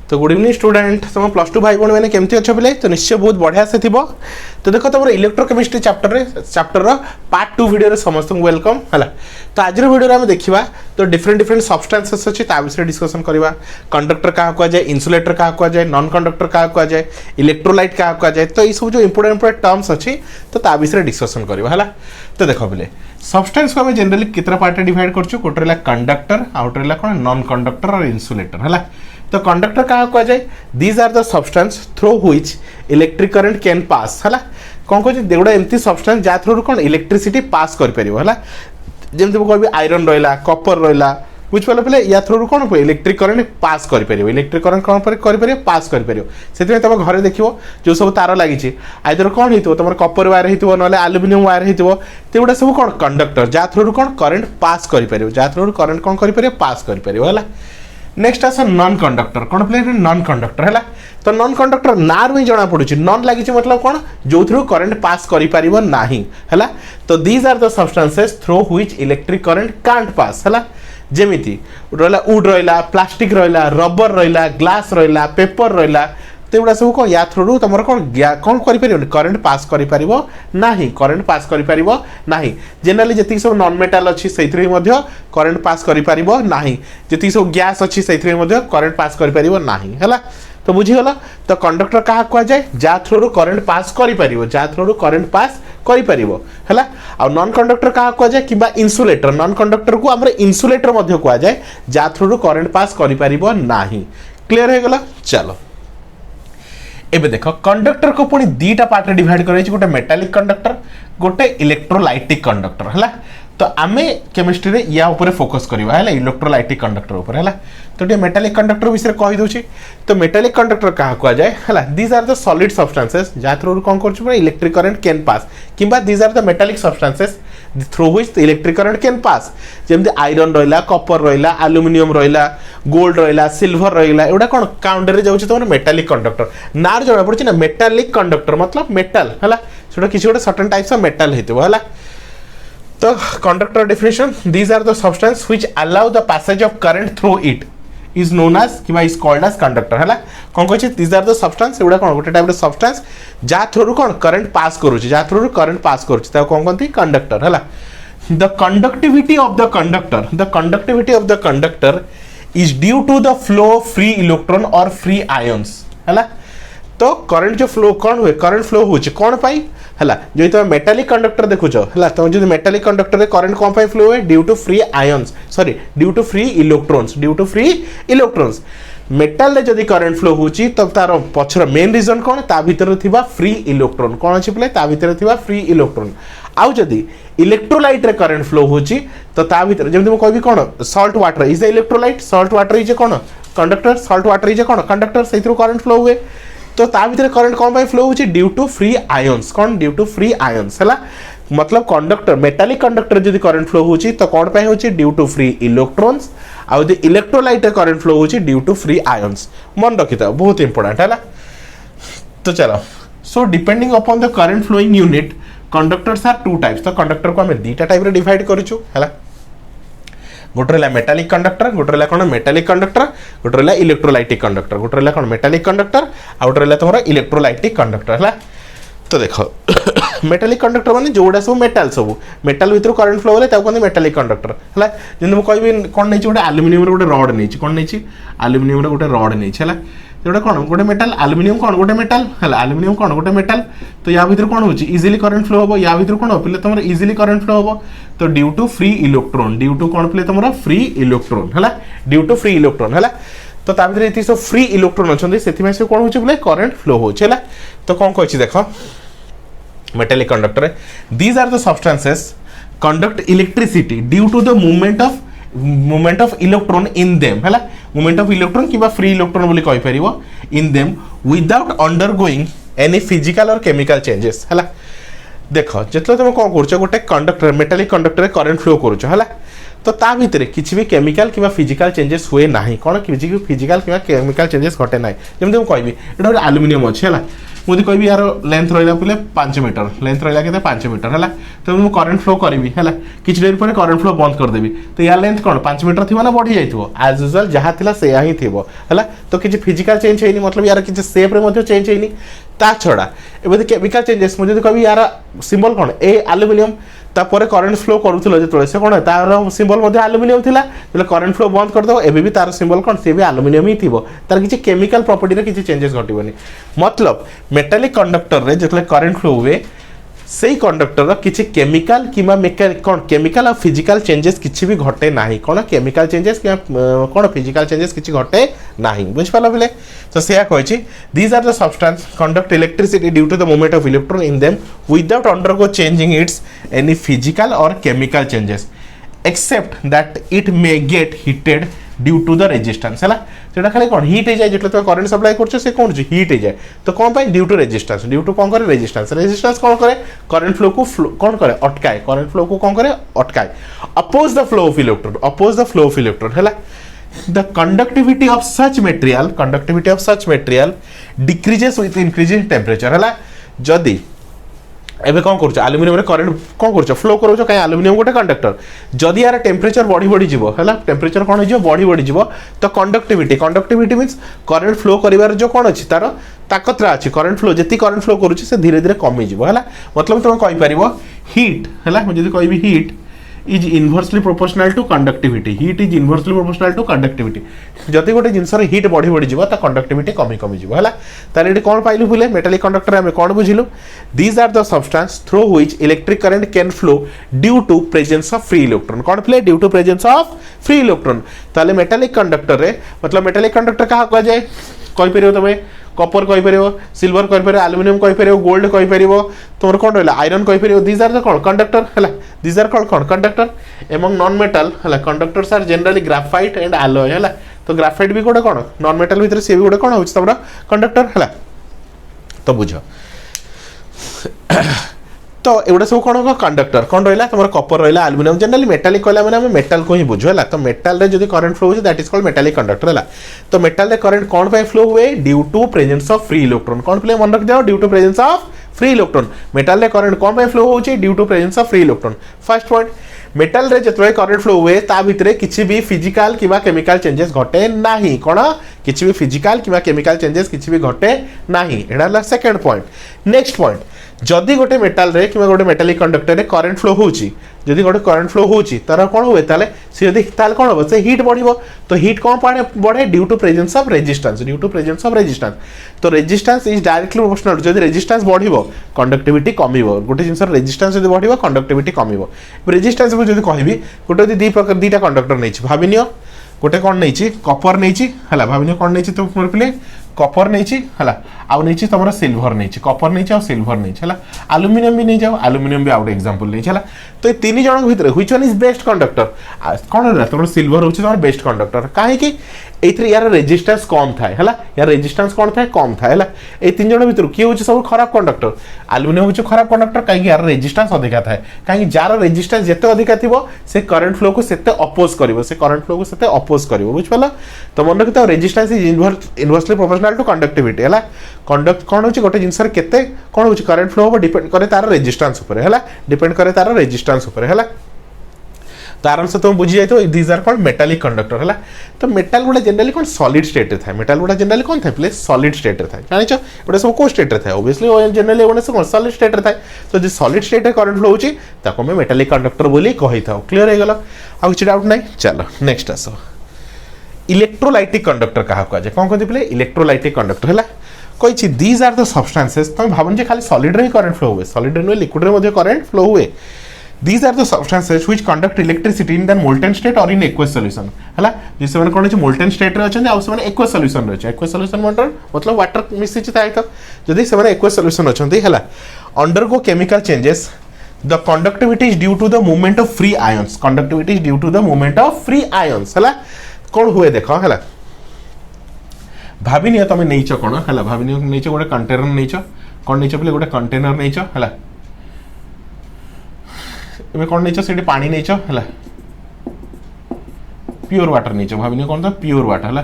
तो good evening student, तुम plus two भाई भाई मैंने केमती अच्छे पिले तो निश्चय बहुत बढ़िया से थी। तो देखो तुम इलेक्ट्रोकेमिस्ट्री चैप्टर पार्ट 2 वीडियो समस्त वेलकम है। तो आज वीडियो में देखा तो डिफरेंट सब्सटेंसेस अच्छी विषय डिस्कसन करवा। कंडक्टर क्या कहुए, इन्सुलेटर क्या कहुए, नॉन कंडक्टर क्या कहुए, इलेक्ट्रोलाइट क्या कहुए। तो ये सब जो इंपोर्टेंट टर्म्स अच्छी तो विषय डिस्कसन करवा है। तो देख बोले सब्सटेंस को आम जनरली कितना पार्ट डिवाइड करछु, गोटे रहा कंडक्टर आउट रहा कौन नॉन कंडक्टर और इन्सुलेटर है। तो कंडक्टर क्या कहुए, these are the substance through which electric current can pass है। कौन कह गोटे एमती सब्सटेंस जहाँ थ्रू कौन इलेक्ट्रिसिटी पास कर जमी कह आयरन रहा, कपर रहा, बुझिपारे पे या थ्रू कौन इलेक्ट्रिक करंट पास कर इलेक्ट्रिक करंट कौन कर पास कर से तुम घर देख जो सब तार लगी आइदर कौन हो तुम कपर वायर हो ना आलुमिनियम वायर होगा सब कौन कंडक्टर जहाँ थ्रू कौन करंट पास कर जहाँ थ्रू करंट कौन कर पास कर। नेक्स्ट आस नॉन कंडक्टर कौन पे नॉन कंडक्टर है। तो नॉन कंडक्टर ना रू ही जना पड़ी नॉन लगी मतलब कौन जो थ्रू करंट पास कर ना है। तो these are the substances through which electric current can't pass है। जेमिति रहा वुड रहा, प्लास्टिक रहा, रबर रहा, ग्लास रहा, पेपर रहा, तो एगुड़ा सब कौन या थ्रू तुम कौन कौन कर करंट पास कर करंट पास कर जनरली जी सब नॉन मेटाल अच्छी से करंट पास कर जी सब गैस अच्छी से करंट पास कर है। तो बुझीगल। तो कंडक्टर क्या कहुए जहाँ थ्रू करंट पास कर जहाँ थ्रू करंट पास कर नॉन कंडक्टर क्या कहुए कि इन्सुलेटर नॉन कंडक्टर को आम इन्सुलेटर कहुए जहाँ थ्रू करंट पास कर क्लीयर हो गला। चलो एबे देखो कंडक्टर को पुणी दीटा पार्ट डिवाइड कर गोटे मेटालिक कंडक्टर गोटे इलेक्ट्रोलाइटिक कंडक्टर है। तो आमे केमिस्ट्री रे या ऊपर फोकस करवा है इलेक्ट्रोलाइटिक कंडक्टर ऊपर है। तो ये मेटालिक कंडक्टर विषय कही दूची। तो मेटालिक कंडक्टर क्या कहुए है these are the solid substances जहाँ थ्रू कौन कर इलेक्ट्रिक करंट कैन पास कि these are the metallic substances through which electric current can pass जमी आयरन रहा, कपर रहा, आलुमिनियम रहा, गोल्ड रहा, सिल्वर रहा, एगुड़ा कौन काउंटर जाऊँगी तुम मेटालिक कंडक्टर ना जना पड़ी ना मेटालिक कंडक्टर मतलब मेटाल है छोटा किसी गोटे सर्टेन टाइप्स ऑफ मेटाल है। तो conductor definition these are the substance which allow the passage of current through it is known as कि इज कॉल्ड एज कंडक्टर है। कौन कहे दीज आर द सब्सटेंस एगुड़ा कौन गोटे टाइप सब्सटेंस जहाँ थ्रू कौन करंट पास करुच्ची जहाँ थ्रू करंट पास करुच्ची कौन कहते कंडक्टर है। The conductivity of the conductor is due to the flow of free electron और फ्री आयंस है। तो करंट जो फ्लो कौन हुए करंट फ्लो होची कौन पाई है जो तुम मेटालिक कंडक्टर देखुच है तुम जो मेटालिक कंडक्टर रे करंट कौन पाई फ्लो हुए due to free ions due to free electrons metal जदि करंट फ्लो होची तब तार पछर मेन रीजन कौन ता भीतर थिबा फ्री इलेक्ट्रॉन कौन अछि प्ले ता भीतर थिबा फ्री इलेक्ट्रॉन। आउ जदि इलेक्ट्रोलाइट रे करंट फ्लो होची तो ता भीतर जेमति म कहबी कौन salt water is the electrolyte salt water is कौन कंडक्टर सॉल्ट वाटर इज कौन कंडक्टर से करंट फ्लो हुए। तो ता भीतर करंट कौन पाई फ्लो होची ड्यू टू फ्री आयंस कौन ड्यू टू फ्री आयंस है। मतलब कंडक्टर मेटालिक कंडक्टर जदि करंट फ्लो होची तो कौन पाई होची ड्यू टू फ्री इलेक्ट्रॉन्स आउ द इलेक्ट्रोलाइट करंट फ्लो होची ड्यू टू फ्री आयंस मन रखि था बहुत इंपोर्टेंट है। तो चलो so depending upon the current flowing unit conductors are two types. तो कंडक्टर को हमें दीटा टाइप रे डिवाइड करिछु है गोटे रहा मेटालिक कंडक्टर गोटे रहा कौन मेटालिक कंडक्टर गोटे रहा इलेक्ट्रोलाइटिक कंडक्टर गोटे रहा कौन मेटालिक कंडक्टर आ गोटे रहा तुम इलेक्ट्रोलाइटिक कंडक्टर है। तो देख मेटालिक कंडक्टर माने जोड़ा सब मेटाल भीतर करंट फ्लो होले कहते मेटालिक कंडक्टर है। जब मुझे कौन नहीं गोटे आलुमिनियम गोटे रड नहीं कौन नहीं आलुमिनियम गोटे रड नहीं है जोटा कौन गोटे मेटाल आलुमिनियम कौन गोटे मेटाल है आलुमिनियम कौन गोटे मेटाल। तो या भीतर कौन होची इजिली करंट फ्लो हो या भीतर कौन हो पे तुम इजिली करंट फ्लो हो। तो due to free electron due to कौन पे तुम फ्री इलेक्ट्रॉन है ड्यू टू फ्री इलेक्ट्रॉन है। तो ता भीतर ये सब फ्री इलेक्ट्रॉन अच्छे से कौन हो करंट फ्लो हो। तो कौन कही देख metallic conductor these are the substances conduct electricity due to the movement of electron in them है मूवमेंट ऑफ इलेक्ट्रॉन कि फ्री इलेक्ट्रॉन बोली कहि परिबो in them without undergoing any physical or chemical changes है। देख जितने तुम कौन कर गोटे conductor metallic conductor current flow करुच है तो ता भीतर किसी भी केमिकल कि फिजिकल चेंजेस हुए ना कौन किसी फिजिकल कि केमिकल चेंजेस घटे ना जमी मुझे कहबी ये आलुमिनियम अच्छे है मुझे कहि यार लेंथ रहिला पले 5 मीटर लेंथ रहिला केते 5 मीटर हैला तो मु करंट फ्लो करबी हैला किछ देर पर करंट फ्लो बंद कर देबी तो यार लेंथ कोन 5 मीटर थिबो ना बढ़ी जाइथिबो एज यूजुअल जहा थिला सेया ही थिबो हैला तो किछ फिजिकल चेंज हेनी मतलब यार किछ शेप रे मध्ये चेंज हेनी ता छडा एबे केमिकल चेंजेस मुझे कहि यार सिंबल कोन ए एल्युमिनियम तापर करंट फ्लो करूथलो जेतले से कोन तार सिंबल मध्ये एल्युमिनियम थिला तले करंट फ्लो बंद कर दो एबे भी तार सिंबल कोन से भी एल्युमिनियम ही थिबो तार किछि केमिकल प्रॉपर्टी रे किछि चेंजेस घटिबोनी मतलब मेटालिक कंडक्टर रे जेतले करंट फ्लो हुए सेही कंडक्टर किछि केमिकल किमा मेकानिकल कोन केमिकल और फिजिकल चेंजेस किछि भी घटे नाही कोन केमिकल चेंजेस कि कोन फिजिकल चेंजेस किछि घटे नाही बुझ पाला बिले तो सेया कहछि these are the substance conduct electricity due to the movement of electron in them without undergo changing its any physical or chemical changes except that it may get heated due to the resistance है सेटा खाली कौन heat हो जाए जो तुम current supply कर से कौन हीट हो जाए तो कौन पाई due to resistance due to कौन करे रेजिस्टेंस कौन करे करंट फ्लो को कौन करे अटकाए करंट फ्लो को कौन करे अटकाए oppose the flow of electron है the conductivity of such material decreases with increasing temperature है जदि एबे कौन करूछ एल्युमिनियम रे करंट कौन करूछ फ्लो करूछ काई एल्युमिनियम गोटे कंडक्टर जदि यार टेम्परेचर बढ़ी जीवो हैला टेम्परेचर कौन हो बढ़ी जीवो तो कंडक्टिविटी मींस करंट फ्लो करिवार जो कौन अछि तार ताकत रा अछि करंट फ्लो जति करंट फ्लो करूछ से धीरे धीरे कमी जीवो हैला मतलब तुम कहि परिबो हीट हैला म जदि कहबी heat is inversely proportional to conductivity heat is inversely proportional to conductivity जति गोटे जिंसर हीट बढ़ी जीवो ता कंडक्टिविटी कमी जीवो हैला ताले एटी कोन पाइलु बुले मेटालिक कंडक्टर हमें कोन बुझिलु these are the substance through which electric current can flow due to presence of free electron cone play due to presence of free electron ताले मेटालिक कंडक्टर रे मतलब मेटालिक कंडक्टर कहा कह जाय कहि परियो तमे कॉपर कहि परियो सिल्वर कहि परियो एल्युमिनियम कहि परियो गोल्ड कहि परियो तोर कोन रहला आयरन कहि परियो दीज आर द कोन कंडक्टर हला दीज आर कॉल्ड कोन कंडक्टर एमंग नॉन मेटल हला conductors are generally graphite and alloy हला तो ग्राफाइट भी गोटे कोन नॉन मेटल भीतर से भी गोटे कोन होछ तमरा कंडक्टर हला तो बुझो तो एवडा सब कोन कंडक्टर कोन रहला तमरा कॉपर रहला एल्युमिनियम जनरली मेटालिक कहला माने हम मेटल को ही बुझो हला तो मेटल रे जदी करंट फ्लो हो that is called metallic conductor हला तो मेटल रे करंट कोन पे फ्लो हुए due to presence of free electron कोन प्ले मन रख जाओ due to presence of free electron metal रे करंट कोन पे फ्लो होची due to presence of free electron first point metal रे जतरे करंट फ्लो हुए ता भितरे किछि भी फिजिकल किबा केमिकल चेंजेस घटे नाही कोन किछि भी फिजिकल किबा केमिकल चेंजेस किछि भी घटे नाही एडाला सेकंड पॉइंट नेक्स्ट पॉइंट जदि गोटे मेटल रे किबा गोटे मेटालिक कंडक्टर रे करंट फ्लो होची जदि गोटे करंट फ्लो होची तार कोन होवे ताले से जदि ताल कोन हो से हीट बढ़िबो तो हीट कोन पाने बढ़े due to presence of resistance तो रेजिस्टेंस इज डायरेक्टली प्रोपोर्शनल जदि रेजिस्टेंस बढ़िबो कंडक्टिविटी कमिबो गोटे जिंसर रेजिस्टेंस जदि बढ़िबो कंडक्टिविटी कमिबो रेजिस्टेंस को जदि कहबी गोटे जदि दीटा कंडक्टर नैछि भाबिनियो गोटे कोन नैछि कॉपर नैछि हला भाबिनियो कोन नैछि तो मोर पिले कॉपर नैछि हला आउ नैछि तमरा सिल्वर नैछि कॉपर नैछि आ सिल्वर नैछि हला एल्युमिनियम भी नै जाओ एल्युमिनियम भी आउट एग्जांपल नैछि हला तो ए तीन जण भितर which one is best conductor कोन रहला तमरा सिल्वर होछि तमरा बेस्ट कंडक्टर काहे कि एथरे यार रेजिस्टेंस कम थाए हला यार रेजिस्टेंस कोन थाए कम थाए हला ए तीन जण भितर की होछि सब खराब कंडक्टर एल्युमिनियम होछि खराब कंडक्टर काहे कि यार रेजिस्टेंस अधिका थाए काहे कि जार रेजिस्टेंस जते अधिका थिबो से करंट फ्लो को सेते अपोज करिवो से करंट फ्लो को सेते अपोज करिवो बुझ पाला तो मन रखिता resistance is inversely proportional to conductivity हला कंडक्ट कोन होछि गोटे जिंसर केते कोन होछि करंट फ्लो हो डिपेंड करे तार रेजिस्टेंस ऊपर हला डिपेंड करे तार रेजिस्टेंस ऊपर हला तो आराम से तुम बुझी जाए तो these are called metallic conductor है तो मेटाल गुड़ा जनरली कौन सॉलिड स्टेट रे थाए मेटाल गुड़ा जनरली कौन थाए प्ले सॉलिड स्टेट रे थाए जानिछ एटा सब को स्टेट रे थाए ऑब्वियसली जनरली ओने से सॉलिड स्टेट रे थाए तो जे सॉलिड स्टेट रे करंट फ्लो होची ताको में मेटालिक कंडक्टर बोली कहि थाओ क्लियर हे गेलो आ कुछ डाउट नै चलो नेक्स्ट आसो इलेक्ट्रोलाइटिक कंडक्टर कहा को जे कोन कहति प्ले इलेक्ट्रोलाइटिक कंडक्टर हैला कहिछि दीज आर द सब्सटेंसेस तुम भाबन जे खाली सॉलिड रे करंट फ्लो हुए सॉलिड रे लिक्विड रे मध्ये करंट फ्लो हुए These are the substances which conduct electricity in the molten state or in aqueous solution हला जिसे माने कोन molten state रे अछन आ से aqueous solution रे aqueous solution मतलब वाटर मिसिच थाए तो जदि से aqueous solution अछंती हला undergo chemical changes the conductivity is due to the movement of free ions conductivity is due to the movement of free ions हला कोन हुए देखो हला भाबिनियो तमे नेइचो कोन हला भाबिनियो नेइचो गोटे कंटेनर नेइचो कोन नेइचो बोले गोटे कंटेनर नेइचो हला एमे कोन नेचो सेठी पानी नेचो हला प्योर वाटर नेचो भाबिनी कोन तो प्योर वाटर हला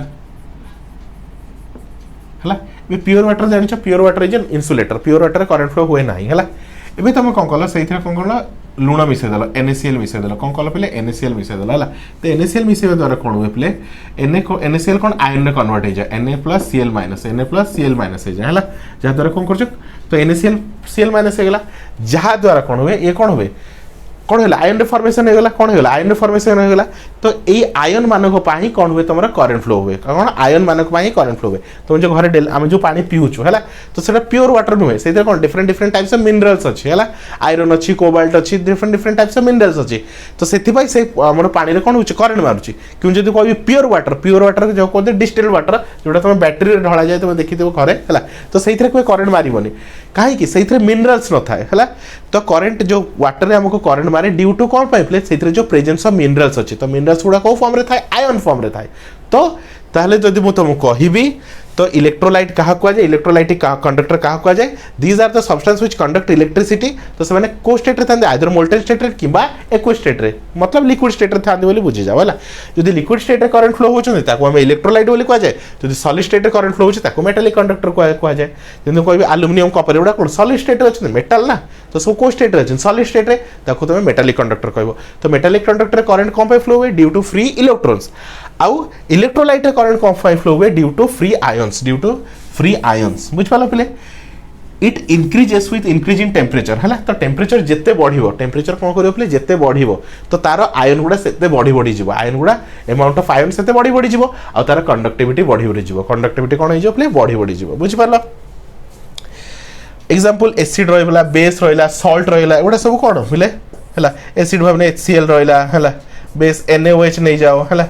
हला प्योर वाटर जान pure water is an insulator pure water current flow हुए ना है एबे तुम कौन कल से कौन कल लुण मिसेदेल NaCl मिसेदेल कौन कल पे NaCl मिसेदेल है तो NaCl मिसेवा द्वारा कौन हुए पे NaCl कौन आयन में कन्वर्ट हो जाए Na+Cl- Na+Cl- हो जाए है जहाँद्वारा कौन कर तो NaCl होगा जहाँ द्वारा कौन हुए ये कौन हुए कौन है आयन फॉर्मेशन होगा कौन है आयन फॉर्मेशन होगा तो ये आयन मानक कौन हुए तुम करंट फ्लो हुए कौन आयन मानक करंट फ्लो हुए तुम जो घर आम जो पानी पीऊँ है तो सेटा प्योर वाटर नुहे से कौन different different types of minerals अच्छी है आयरन अच्छी कोबाल्ट अच्छी different different types of minerals अच्छी तो से आम पानी कौन हो करंट मारुची क्यों जो कह प्योर वाटर जो कहते डिस्टिल्ड वाटर जोटा तुम बैटेरी ढला जाए तुम देखी घरे है तो से करंट मारबनी कहीं से मिनरल्स न थाए है तो करंट जो वाटर में आमको करंट मारे ड्यू टू कौन पाइपले से जो प्रेजेंस ऑफ मिनरल्स अच्छी तो मिनरल्स गुड़ा कौ फॉर्म रे थाए आयन फॉर्म रे थाए तो ताहले जदि मु तुमको कहबी तो इलेक्ट्रोलाइट क्या कहुए इलेक्ट्रोलाइट कंडक्टर क्या कहुए these are the substance which conduct electricity तो से को स्टेट रे थांदे आइदर मोल्टेन स्टेट रे किबा एक्वा स्टेट रे मतलब लिक्विड स्टेट रे थांदे बोली बुझी जाओ है जदि लिक्विड स्टेट रे करंट फ्लो होचन ताको हम इलेक्ट्रोलाइट बोली कह जाए जदि सॉलिड स्टेट रे करंट फ्लो होचे ताको मेटालिक कंडक्टर कह जाए जदि कहबी एल्युमिनियम कपर एडा कोन सॉलिड स्टेट रे अछि मेटल ना तो सब को स्टेट रे अछि सॉलिड स्टेट रे ताको तुम मेटालिक कंडक्टर कहबो तो मेटालिक कंडक्टर रे करंट कोन पे फ्लो हुए ड्यू टू फ्री इलेक्ट्रॉन्स आउ इलेक्ट्रोलाइट रे करंट कोन पे फ्लो हुए ड्यू टू फ्री आयंस बुझ पालो पले it increases with increase in temperature है तो टेम्परेचर जिते बढ़िबो टेम्परेचर कौन करियो पले जिते बढ़िबो तो तार आयन गुड़ा सेते बढ़ी जीवो आयन गुड़ा अमाउंट ऑफ आयन सेते बढ़ी जीवो आ तार कंडक्टिविटी बढ़ी जीवो कंडक्टिविटी कौन हो पले बढ़ी जीवो बुझ पालो एग्जांपल एसिड रहिला बेस रहिला सॉल्ट रहिला एगुडा सब कोन पले हैला एसिड भाबने HCl रहिला हैला बेस NaOH नहीं जाओ हैला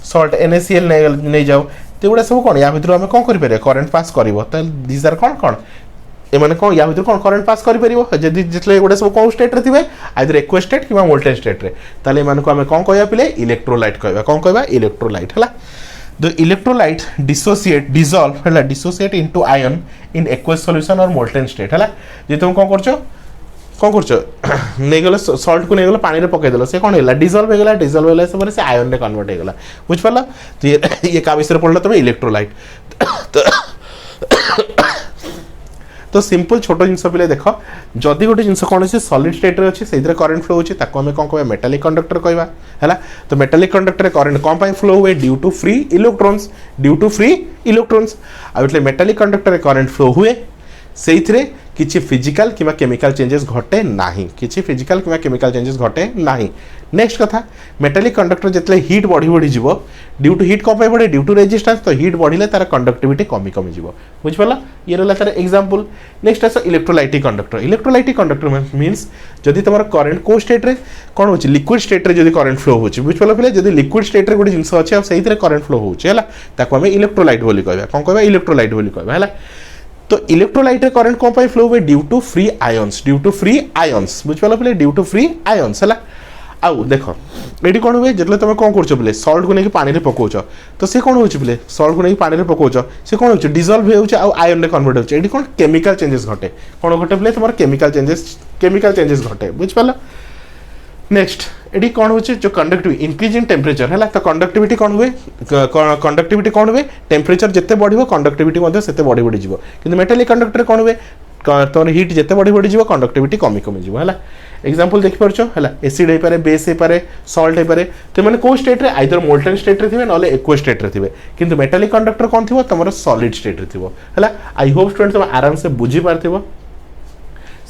सॉल्ट NaCl नहीं जाओ तो एगुडा सब कौन या भितर आम कौन करें करंट पास कर दीज आर कौन एमाने कौन या भितर कौन करंट पास कर जदि जितले एगुडा सब कौन स्टेट रे थिबे आइदर एक्वा स्टेट कि मोल्टेन स्टेट रे ताले एमाने को आम कौन कहया पिले इलेक्ट्रोलाइट कहबा कौन कहबा इलेक्ट्रोलाइट हैला the electrolyte dissociate into ion in aqueous solution और मोल्टेन स्टेट हैला जे तुम कौन कर नहीं गल सॉल्ट को नहीं गल पानी रे पकईदेल से कौन है डिजल्व हो से आयन रे कन्वर्ट हो बुझ पार तो ये का विषय पढ़ल तुम इलेक्ट्रोलाइट तो सिंपल छोट जिनस पे देख जदि गोटे जिनस कौन अच्छे सॉलिड स्टेट रे अच्छे से करंट फ्लो होची ताको हमें कौन कहबा मेटालिक कंडक्टर कहबा हैला तो मेटालिक कंडक्टर रे करंट कौन पाई फ्लो हुए ड्यू टू फ्री इलेक्ट्रॉन्स आ એટલે मेटालिक कंडक्टर रे करंट फ्लो हुए से किसी फिजिकल कि केमिकल चेंजेस घटे नाही किसी फिजिकल कि केमिकल चेंजेस घटे नाही नेक्स्ट कथा मेटालिक कंडक्टर जितने हीट बढ़ी जीवो ड्यू टू हीट कम बढ़े ड्यू टू रेजिस्टेंस तो हीट बढ़िले तार कंडक्टिविटी कमी जीवो बुझ पाला ये रहा तार एग्जांपल नेक्स्ट आस इलेक्ट्रोलाइटिक कंडक्टर मीन्स जदि तुम करंट को स्टेट रे कौन हो लिक्विड स्टेट रे जदि करंट फ्लो होची बुझ पाला पहिले जदि लिक्विड स्टेट रे गोटे जिंस अछि आ सेहितरे करंट फ्लो होची हैला ताको हमें इलेक्ट्रोलाइट बोली कहबा कौन कहबा इलेक्ट्रोलाइट बोली कहबा हैला तो इलेक्ट्रोलाइट रे करंट कौन पाई फ्लो हुए ड्यू टू फ्री आयंस बुझ पाला पहिले ड्यू टू फ्री आयंस हैला आउ देख ये कौन हुए जो तुम कौन कर बोले सल्ट को लेकिन पानी पकाच तो सी कौन होले सल्ट को लेकिन पानी पकाच से कौन हो डिजल्व हो आयन में कन्वर्ट होती कौन केमिकल चेंजेस घटे कौन घटे बोले तुम केमिकल चेंजेस घटे बुझ पाल नेक्स्ट ये कौन हो जो कंडक्टिविटी इंक्रीज इन टेम्परेचर है तो कंडक्टिविटी कौन हुए टेम्परेचर जिते बढ़ो कंडक्टिविटी से बढ़ी जीव कि मेटालिक कंडक्टर कौन हुए तुम हीट जिते बढ़ी जीव कंडक्टिविटी कमी जीव है एग्जांपल देख पार्छ है एसिड हो पारे बेस हो पारे सॉल्ट हो पारे तो मैंने कौ स्टेट रे आइदर मोल्टेन स्टेट रे थिबे नले एक्वा स्टेट रे थिबे किंतु मेटालिक कंडक्टर कौन थिबो तमरो सॉलिड स्टेट रे थिबो है आई होप स्टूडेंट तुम आराम से बुझी पारथिबो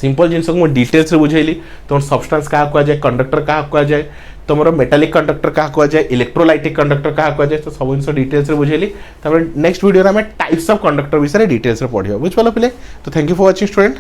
सिंपल जिनस को डिटेल्स रे बुझेली तुम सब्सटेंस क्या कह जाए कंडक्टर क्या कह जाए तुम मेटालिक कंडक्टर क्या कह जाए इलेक्ट्रोलाइटिक कंडक्टर क्या कह जाए तो सब जिन डिटेल्स रे बुझेली नेक्स्ट वीडियो में टाइप्स ऑफ कंडक्टर विषय डिटेल्स रे पढ़ियो बुझ पालो पिले तो thank you for watching student.